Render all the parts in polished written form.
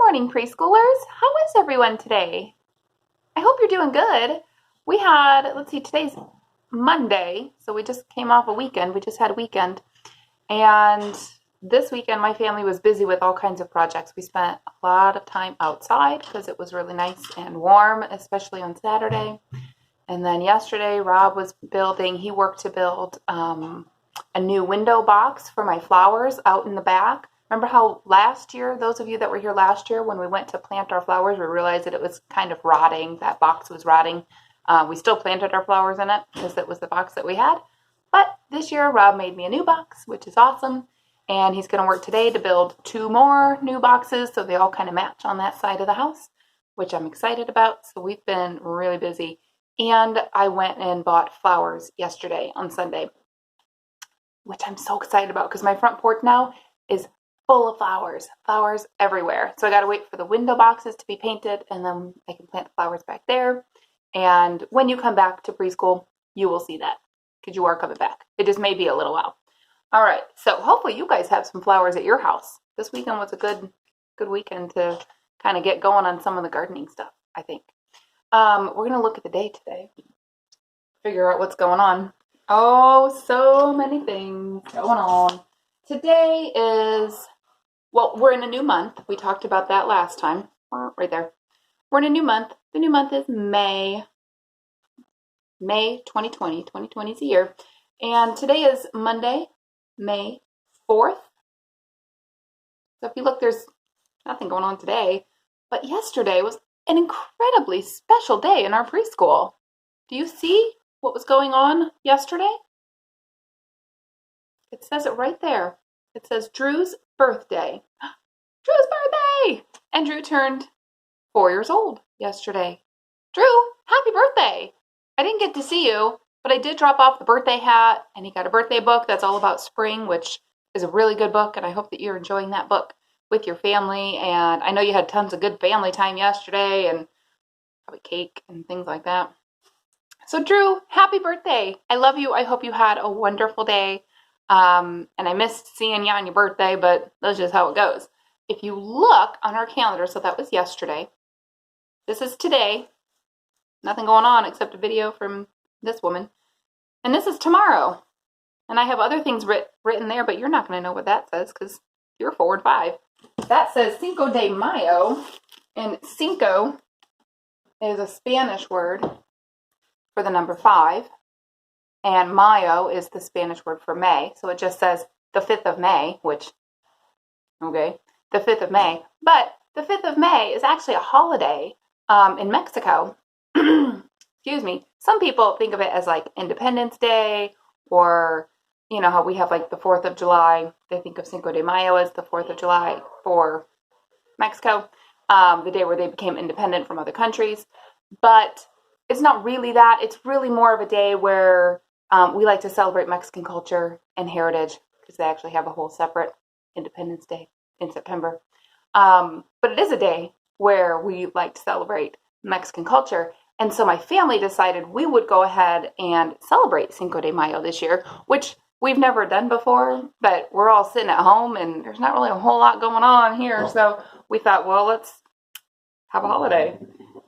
morning, preschoolers. How is everyone today? I hope you're doing good. We had, let's see, today's Monday, so we just came off a weekend. We just had a weekend. And this weekend, my family was busy with all kinds of projects. We spent a lot of time outside because it was really nice and warm, especially on Saturday. And then yesterday, Rob was building, he worked to build a new window box for my flowers out in the back. Remember how last year, those of you that were here last year, when we went to plant our flowers, we realized that it was kind of rotting. That box was rotting. We still planted our flowers in it because it was the box that we had. But this year, Rob made me a new box, which is awesome. And he's going to work today to build 2 more new boxes so they all kind of match on that side of the house, which I'm excited about. So we've been really busy. And I went and bought flowers yesterday on Sunday, which I'm so excited about because my front porch now is full of flowers everywhere. So I got to wait for the window boxes to be painted and then I can plant the flowers back there. And when you come back to preschool, you will see that because you are coming back. It just may be a little while. All right. So hopefully you guys have some flowers at your house. This weekend was a good weekend to kind of get going on some of the gardening stuff, I think. We're going to look at the day today, figure out what's going on. Oh, so many things going on. Today is, well, we're in a new month. We talked about that last time. Right there. We're in a new month. The new month is May. May 2020. 2020 is a year. And today is Monday, May 4th. So if you look, there's nothing going on today. But yesterday was an incredibly special day in our preschool. Do you see what was going on yesterday? It says it right there. It says Drew's birthday. Drew's birthday! And Drew turned 4 years old yesterday. Drew, happy birthday! I didn't get to see you, but I did drop off the birthday hat, and he got a birthday book that's all about spring, which is a really good book, and I hope that you're enjoying that book with your family. And I know you had tons of good family time yesterday, and probably cake and things like that. So Drew, happy birthday! I love you. I hope you had a wonderful day. And I missed seeing you on your birthday, but that's just how it goes. If you look on our calendar, so that was yesterday. This is today. Nothing going on except a video from this woman. And this is tomorrow. And I have other things written there, but you're not going to know what that says because you're 4 and 5. That says Cinco de Mayo. And cinco is a Spanish word for the number 5. And Mayo is the Spanish word for May. So it just says the 5th of May, which, okay, the 5th of May. But the 5th of May is actually a holiday in Mexico. Excuse me. Some people think of it as like Independence Day, or, you know, how we have like the 4th of July. They think of Cinco de Mayo as the 4th of July for Mexico, the day where they became independent from other countries. But it's not really that. It's really more of a day where we like to celebrate Mexican culture and heritage because they actually have a whole separate Independence Day in September. But it is a day where we like to celebrate Mexican culture. And so my family decided we would go ahead and celebrate Cinco de Mayo this year, which we've never done before, but we're all sitting at home and there's not really a whole lot going on here. So we thought, well, let's have a holiday.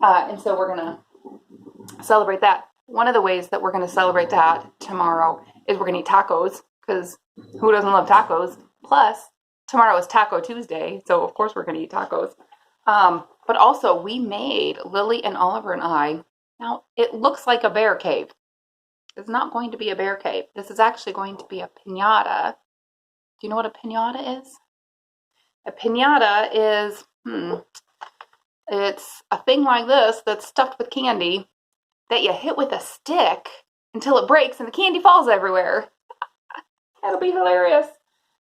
And so we're going to celebrate that. One of the ways that we're going to celebrate that tomorrow is we're going to eat tacos, because who doesn't love tacos? Plus, tomorrow is Taco Tuesday, so of course we're going to eat tacos. But also, we made, Lily and Oliver and I, now it looks like a bear cave. It's not going to be a bear cave. This is actually going to be a piñata. Do you know what a piñata is? A piñata is, it's a thing like this that's stuffed with candy that you hit with a stick until it breaks and the candy falls everywhere. That'll be hilarious.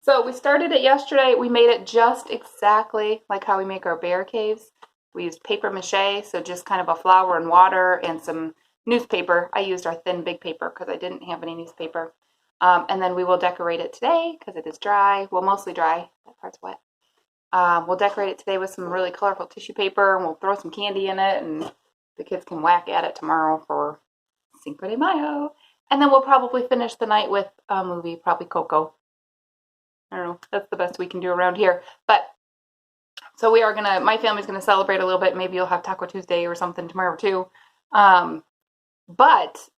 So we started it yesterday. We made it just exactly like how we make our bear caves. We used paper mache, so just kind of a flour and water and some newspaper. I used our thin big paper because I didn't have any newspaper. And then we will decorate it today because it is dry. Well, mostly dry. That part's wet. We'll decorate it today with some really colorful tissue paper, and we'll throw some candy in it, and the kids can whack at it tomorrow for Cinco de Mayo. And then we'll probably finish the night with a movie, probably Coco. I don't know. That's the best we can do around here. But So my family's gonna celebrate a little bit. Maybe you'll have Taco Tuesday or something tomorrow too. But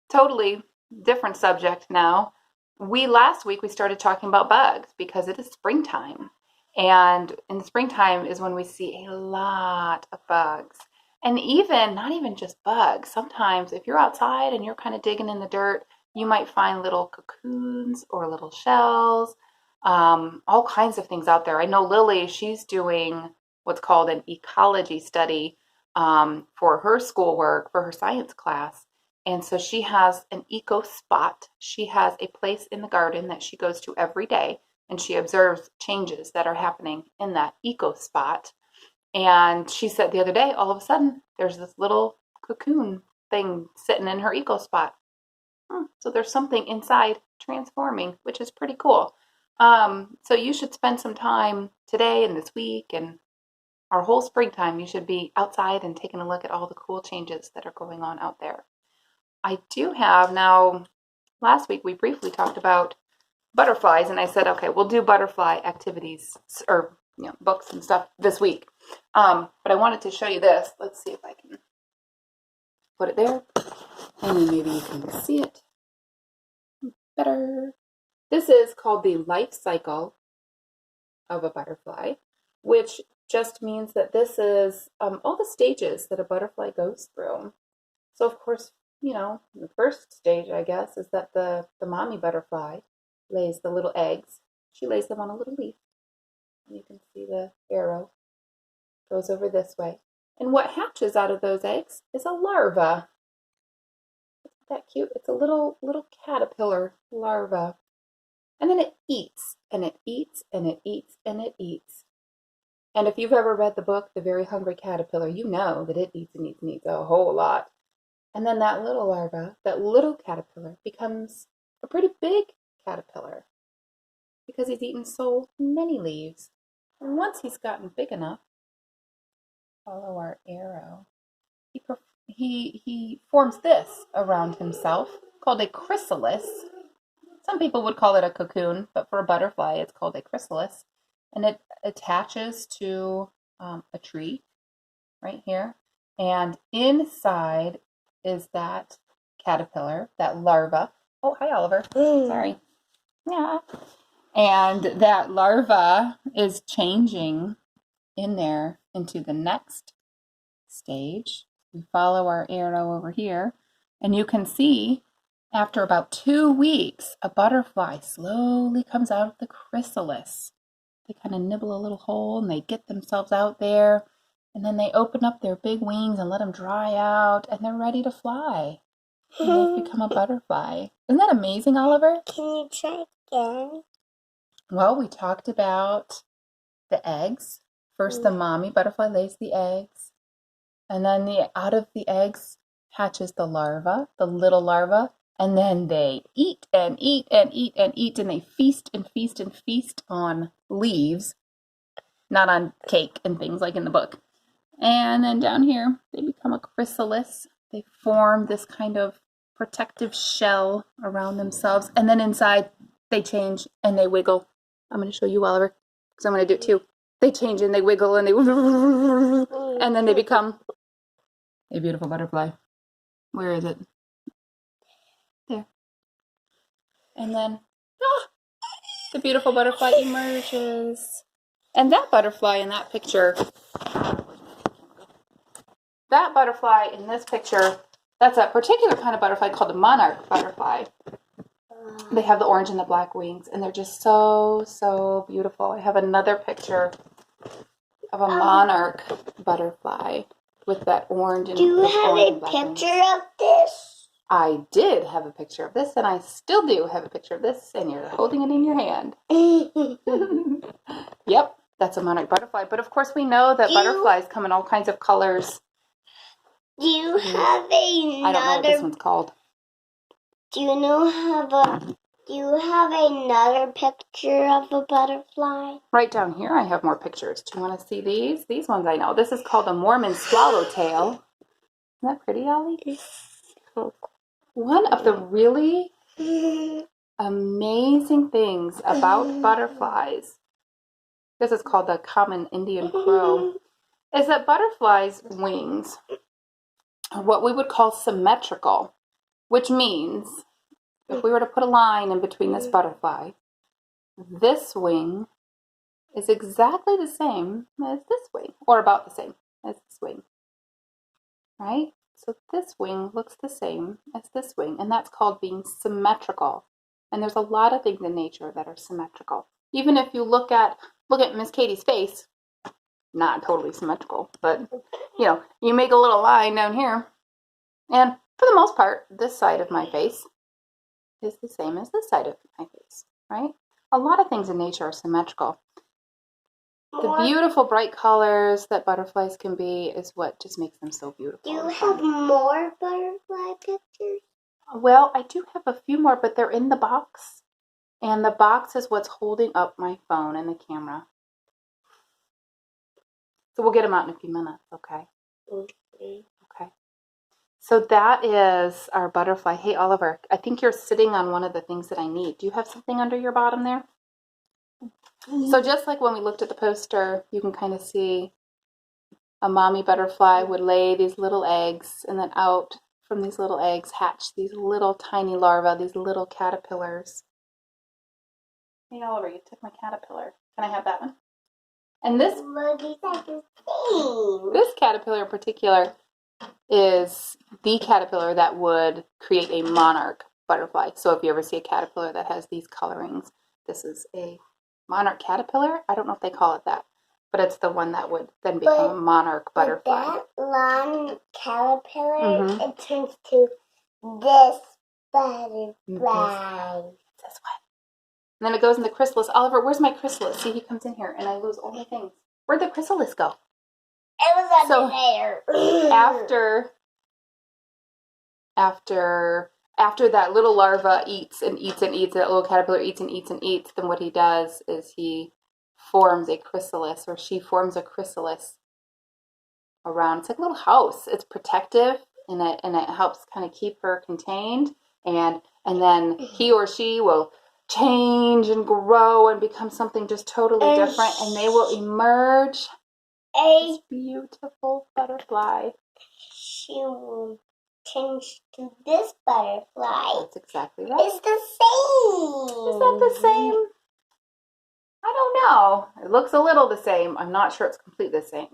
totally different subject now. Last week we started talking about bugs because it is springtime. And in the springtime is when we see a lot of bugs. And not even just bugs. Sometimes if you're outside and you're kind of digging in the dirt, you might find little cocoons or little shells, all kinds of things out there. I know Lily, she's doing what's called an ecology study for her schoolwork, for her science class. And so she has an eco spot. She has a place in the garden that she goes to every day, and she observes changes that are happening in that eco spot. And she said the other day, all of a sudden, there's this little cocoon thing sitting in her eco spot. So there's something inside transforming, which is pretty cool. So you should spend some time today and this week and our whole springtime. You should be outside and taking a look at all the cool changes that are going on out there. I do have now, last week we briefly talked about butterflies, and I said, okay, we'll do butterfly activities or books and stuff this week. But I wanted to show you this. Let's see if I can put it there, and then maybe you can see it better. This is called the life cycle of a butterfly, which just means that this is all the stages that a butterfly goes through. So, of course, the first stage, I guess, is that the mommy butterfly lays the little eggs. She lays them on a little leaf. And you can see the arrow goes over this way. And what hatches out of those eggs is a larva. Isn't that cute? It's a little caterpillar larva. And then it eats, and it eats, and it eats, and it eats. And if you've ever read the book, The Very Hungry Caterpillar, you know that it eats and eats and eats a whole lot. And then that little larva, that little caterpillar, becomes a pretty big caterpillar because he's eaten so many leaves. And once he's gotten big enough, follow our arrow, he forms this around himself called a chrysalis. Some people would call it a cocoon, but for a butterfly, it's called a chrysalis. And it attaches to a tree right here. And inside is that caterpillar, that larva. Oh, hi, Oliver. Sorry. Yeah. And that larva is changing in there into the next stage. We follow our arrow over here, and you can see after about 2 weeks, a butterfly slowly comes out of the chrysalis. They kind of nibble a little hole and they get themselves out there. And then they open up their big wings and let them dry out, and they're ready to fly. And they've become a butterfly. Isn't that amazing, Oliver? Can you try again? Well, we talked about the eggs. First, the mommy butterfly lays the eggs. And then out of the eggs hatches the larva, the little larva. And then they eat and eat and eat and eat, and they feast and feast and feast on leaves, not on cake and things like in the book. And then down here, they become a chrysalis. They form this kind of protective shell around themselves. And then inside, they change and they wiggle. I'm going to show you, Oliver, because I'm going to do it too. They change and they wiggle and they and then they become a beautiful butterfly. Where is it? There. And then, the beautiful butterfly emerges. And that butterfly in that picture, that butterfly in this picture, that's a particular kind of butterfly called a monarch butterfly. They have the orange and the black wings, and they're just so, so beautiful. I have another picture of a monarch butterfly with that orange and black wings. Do you have a picture of this? I did have a picture of this, and I still do have a picture of this, and you're holding it in your hand. Yep, that's a monarch butterfly. But of course we know that butterflies come in all kinds of colors. Do you have another... I don't know what this one's called. Do you have another picture of a butterfly? Right down here I have more pictures. Do you want to see these? These ones I know. This is called a Mormon swallowtail. Isn't that pretty, Ollie? One of the really amazing things about butterflies this is called the common Indian crow, is that butterflies' wings are what we would call symmetrical, which means if we were to put a line in between this butterfly, this wing is exactly the same as this wing, or about the same as this wing, right? So this wing looks the same as this wing, and that's called being symmetrical. And there's a lot of things in nature that are symmetrical. Even if you look at Miss Katie's face, not totally symmetrical, but you make a little line down here, and for the most part, this side of my face is the same as this side of my face, right? A lot of things in nature are symmetrical. The beautiful bright colors that butterflies can be is what just makes them so beautiful. Do you have more butterfly pictures? Well, I do have a few more, but they're in the box. And the box is what's holding up my phone and the camera. So we'll get them out in a few minutes, okay? Okay. Okay. So that is our butterfly. Hey, Oliver, I think you're sitting on one of the things that I need. Do you have something under your bottom there? So just like when we looked at the poster, you can kind of see a mommy butterfly would lay these little eggs, and then out from these little eggs hatch these little tiny larvae, these little caterpillars. Hey, Oliver, you took my caterpillar. Can I have that one? And this caterpillar in particular is the caterpillar that would create a monarch butterfly. So if you ever see a caterpillar that has these colorings, this is a monarch caterpillar. I don't know if they call it that, but it's the one that would then become a monarch butterfly. That long caterpillar, it turns to this butterfly. This one. And then it goes into chrysalis. Oliver, where's my chrysalis? See, he comes in here and I lose all the things. Where'd the chrysalis go? It was under there. After that little larva eats, that little caterpillar eats, then what he does is he forms a chrysalis, or she forms a chrysalis around. It's like a little house. It's protective, and it helps kind of keep her contained, and then he or she will change and grow and become something just totally different, and they will emerge a beautiful butterfly. She will change to this butterfly. That's exactly right. It's the same. Is that the same? I don't know. It looks a little the same. I'm not sure it's completely the same.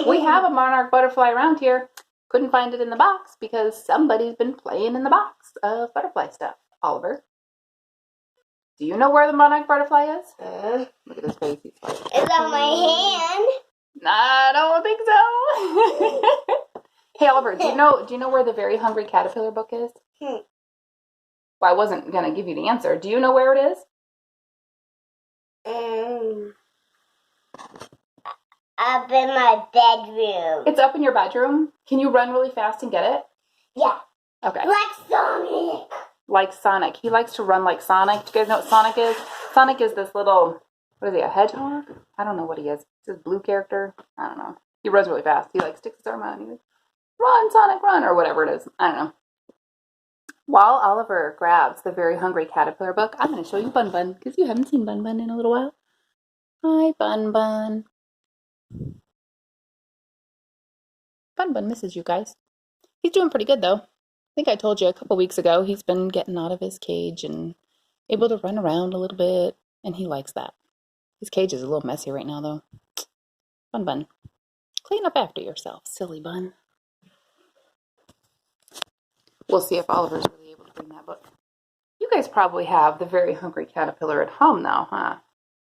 We have a monarch butterfly around here. Couldn't find it in the box because somebody's been playing in the box of butterfly stuff. Oliver, do you know where the monarch butterfly is? Look at his face. He's like, it's on my hand. I don't think so. Hey, Oliver, do you know where the Very Hungry Caterpillar book is? Well, I wasn't going to give you the answer. Do you know where it is? Up in my bedroom. It's up in your bedroom? Can you run really fast and get it? Yeah. Okay. Like Sonic. Like Sonic. He likes to run like Sonic. Do you guys know what Sonic is? Sonic is this little, what is he, a hedgehog? I don't know what he is. It's this blue character. I don't know. He runs really fast. He like sticks his arm out and he goes, run, Sonic, run, or whatever it is. I don't know. While Oliver grabs the Very Hungry Caterpillar book, I'm going to show you Bun Bun, because you haven't seen Bun Bun in a little while. Hi, Bun Bun. Bun Bun misses you guys. He's doing pretty good, though. I think I told you a couple weeks ago he's been getting out of his cage and able to run around a little bit, and he likes that. His cage is a little messy right now, though. Bun Bun, clean up after yourself, silly Bun. We'll see if Oliver's really able to bring that book. You guys probably have the Very Hungry Caterpillar at home now, huh?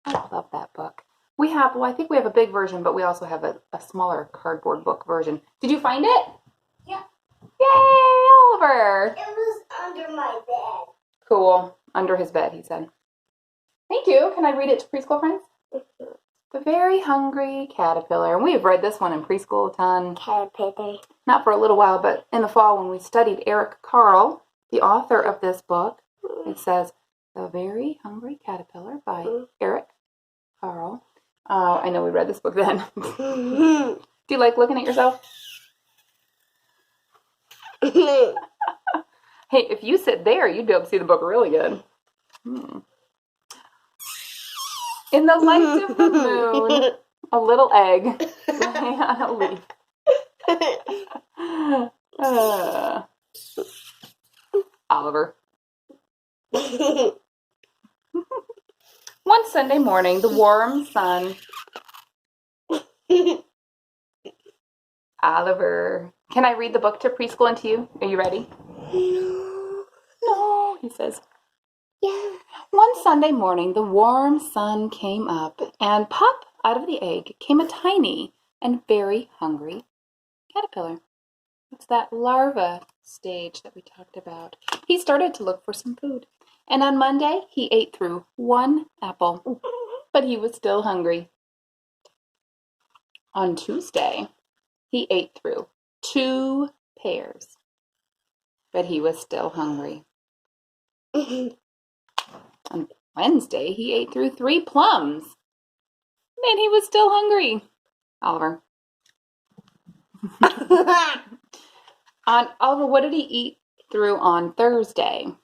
I love that book. I think we have a big version, but we also have a smaller cardboard book version. Did you find it? Yeah. Yay, Oliver! It was under my bed. Cool. Under his bed, he said. Thank you. Can I read it to preschool friends? The Very Hungry Caterpillar. And we've read this one in preschool a ton. Caterpillar. Not for a little while, but in the fall when we studied Eric Carle, the author of this book, it says, The Very Hungry Caterpillar by Eric Carle. I know we read this book then. Do you like looking at yourself? Hey, if you sit there, you'd be able to see the book really good. In the light of the moon, a little egg lay on a leaf. Oliver. One Sunday morning, the warm sun. Oliver. Can I read the book to preschool and to you? Are you ready? No, he says. Yeah. One Sunday morning, the warm sun came up, and pop out of the egg came a tiny and very hungry caterpillar. It's that larva stage that we talked about. He started to look for some food, and on Monday, he ate through one apple, but he was still hungry. On Tuesday, he ate through 2 pears, but he was still hungry. On Wednesday, he ate through 3 plums, and he was still hungry. Oliver. Oliver, what did he eat through on Thursday?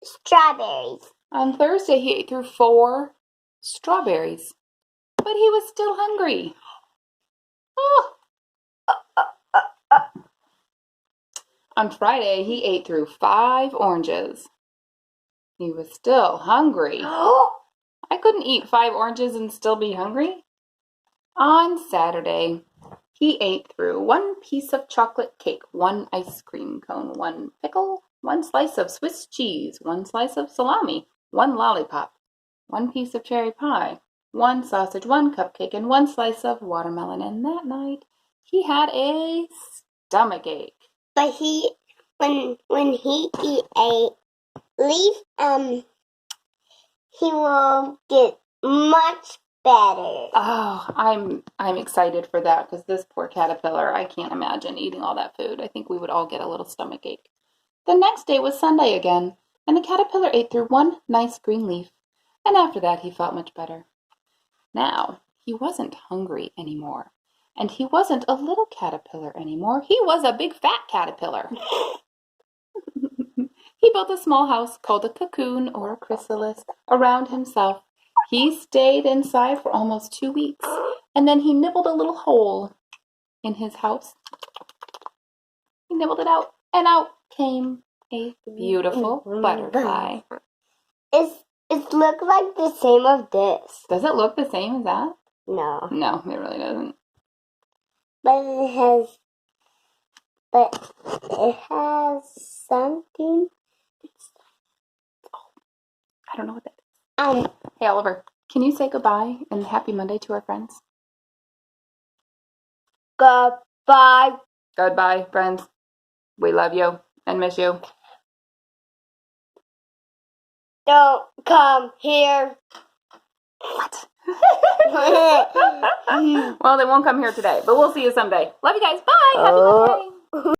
Strawberries. On Thursday, he ate through 4 strawberries, but he was still hungry. Oh. On Friday, he ate through 5 oranges. He was still hungry. I couldn't eat 5 oranges and still be hungry. On Saturday, he ate through 1 piece of chocolate cake, 1 ice cream cone, 1 pickle, 1 slice of Swiss cheese, 1 slice of salami, 1 lollipop, 1 piece of cherry pie, 1 sausage, 1 cupcake, and 1 slice of watermelon. And that night, he had a stomachache. But when he eat a leaf, he will get much better. Oh, I'm excited for that because this poor caterpillar, I can't imagine eating all that food. I think we would all get a little stomachache. The next day was Sunday again, and the caterpillar ate through 1 nice green leaf, and after that he felt much better. Now, he wasn't hungry anymore, and he wasn't a little caterpillar anymore. He was a big fat caterpillar. He built a small house called a cocoon or a chrysalis around himself. He stayed inside for almost 2 weeks, and then he nibbled a little hole in his house. He nibbled it out, and out came a beautiful butterfly. It look like the same of this. Does it look the same as that? No. No, it really doesn't. But it has something. I don't know what that is. Hey, Oliver, can you say goodbye and happy Monday to our friends? Goodbye. Goodbye, friends. We love you and miss you. Don't come here. What? Well, they won't come here today, but we'll see you someday. Love you guys. Bye. Happy Monday.